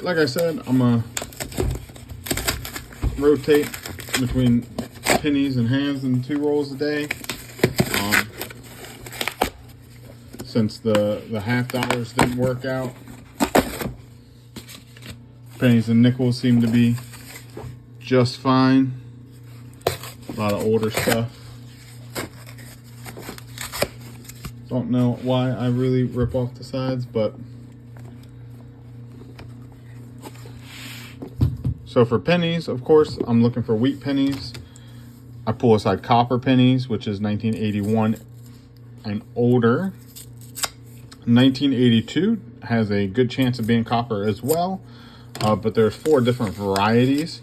like I said, I'm gonna rotate between pennies and halves and 2 rolls a day. Since the half dollars didn't work out, pennies and nickels seem to be just fine. A lot of older stuff. Don't know why I really rip off the sides, but so for pennies, of course, I'm looking for wheat pennies. I pull aside copper pennies, which is 1981 and older. 1982 has a good chance of being copper as well, but there's 4 different varieties.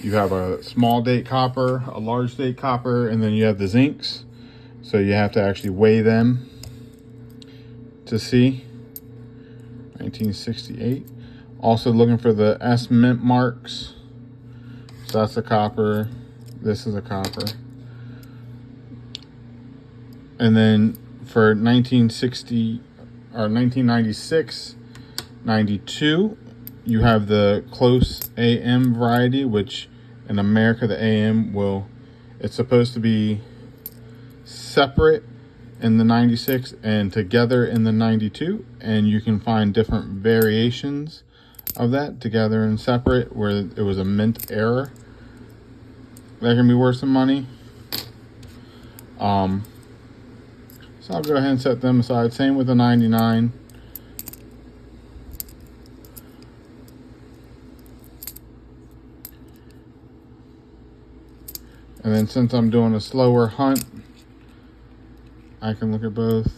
You have a small date copper, a large date copper, and then you have the zincs. So you have to actually weigh them to see. 1968. Also looking for the S mint marks. So that's a copper. This is a copper. And then for 1960 or 1996, 92, you have the close AM variety, which in America the AM it's supposed to be separate in the 96 and together in the 92, and you can find different variations of that, together and separate, where it was a mint error. That can be worth some money. So I'll go ahead and set them aside. Same with the 99. And then since I'm doing a slower hunt, I can look at both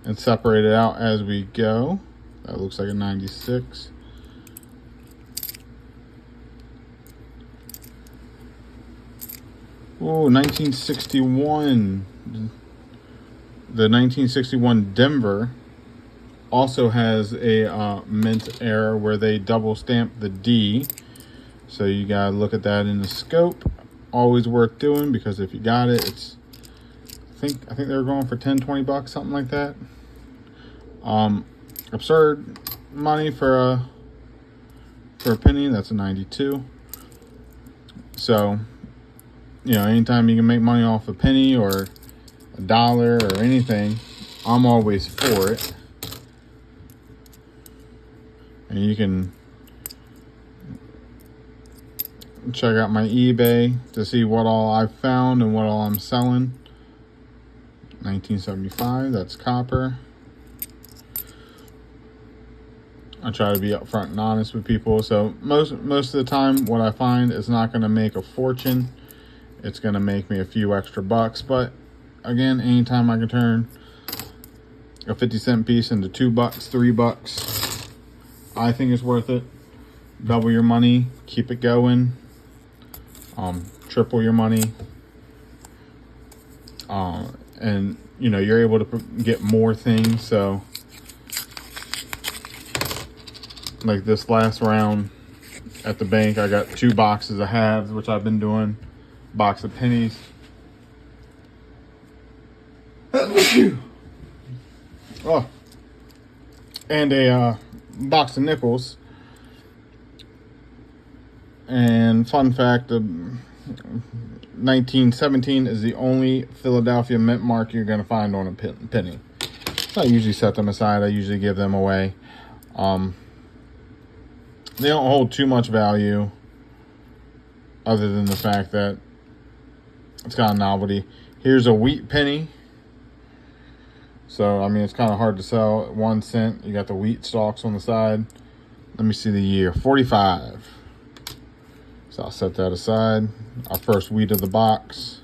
and separate it out as we go. That looks like a 96. Oh, 1961. The 1961 Denver also has a mint error where they double stamp the D. So you gotta look at that in the scope. Always worth doing, because if you got it, it's I think they were going for 10-20 bucks, something like that. Absurd money for a penny. That's a 92. So, anytime you can make money off a penny or a dollar or anything, I'm always for it. And you can check out my eBay to see what all I've found and what all I'm selling. 1975, that's copper. I try to be upfront and honest with people. So most of the time, what I find is not going to make a fortune. It's going to make me a few extra bucks. But again, anytime I can turn a 50-cent piece into $2, $3, I think it's worth it. Double your money, keep it going. Triple your money. And you're able to get more things. So like this last round at the bank, I got 2 boxes of halves, which I've been doing. Box of pennies. Oh, and a box of nickels. And fun fact, 1917 is the only Philadelphia mint mark you're going to find on a penny. So I usually set them aside. I usually give them away. They don't hold too much value, other than the fact that it's got a novelty. Here's a wheat penny. So, it's kind of hard to sell at 1 cent. You got the wheat stalks on the side. Let me see the year. 45. So I'll set that aside. Our first wheat of the box.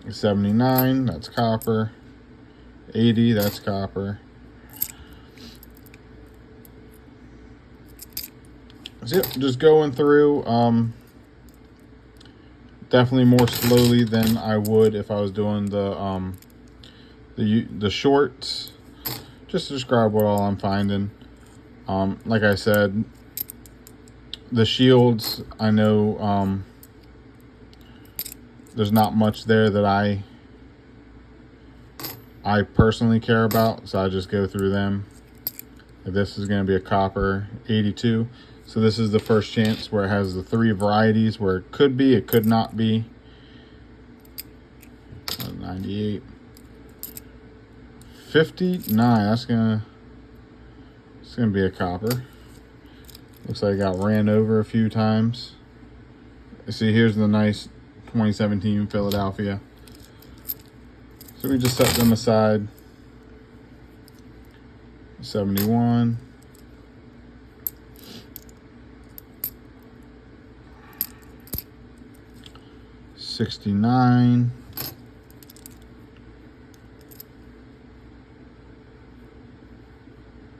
79, that's copper. 80, that's copper. So yep, just going through. Definitely more slowly than I would if I was doing the shorts. Just to describe what all I'm finding. Like I said, the shields, I know there's not much there that I I personally care about, so I just go through them. This is going to be a copper 82. So this is the first chance where it has the 3 varieties where it could be, it could not be. 98. 59. It's gonna be a copper. Looks like it got ran over a few times. See, here's the nice 2017 Philadelphia. So we just set them aside. 71. 69.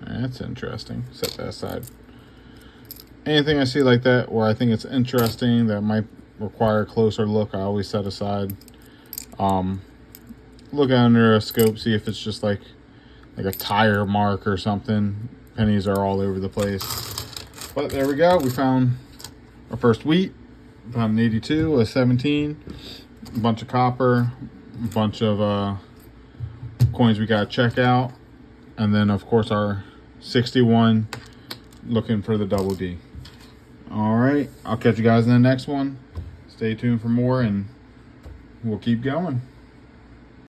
That's interesting. Set that aside. Anything I see like that where I think it's interesting that might require a closer look, I always set aside. Look under a scope, see if it's just like a tire mark or something. Pennies are all over the place. But there we go. We found our first wheat. Found an 82, a 17, a bunch of copper, a bunch of coins we got to check out. And then, of course, our 61, looking for the double D. All right. I'll catch you guys in the next one. Stay tuned for more, and we'll keep going.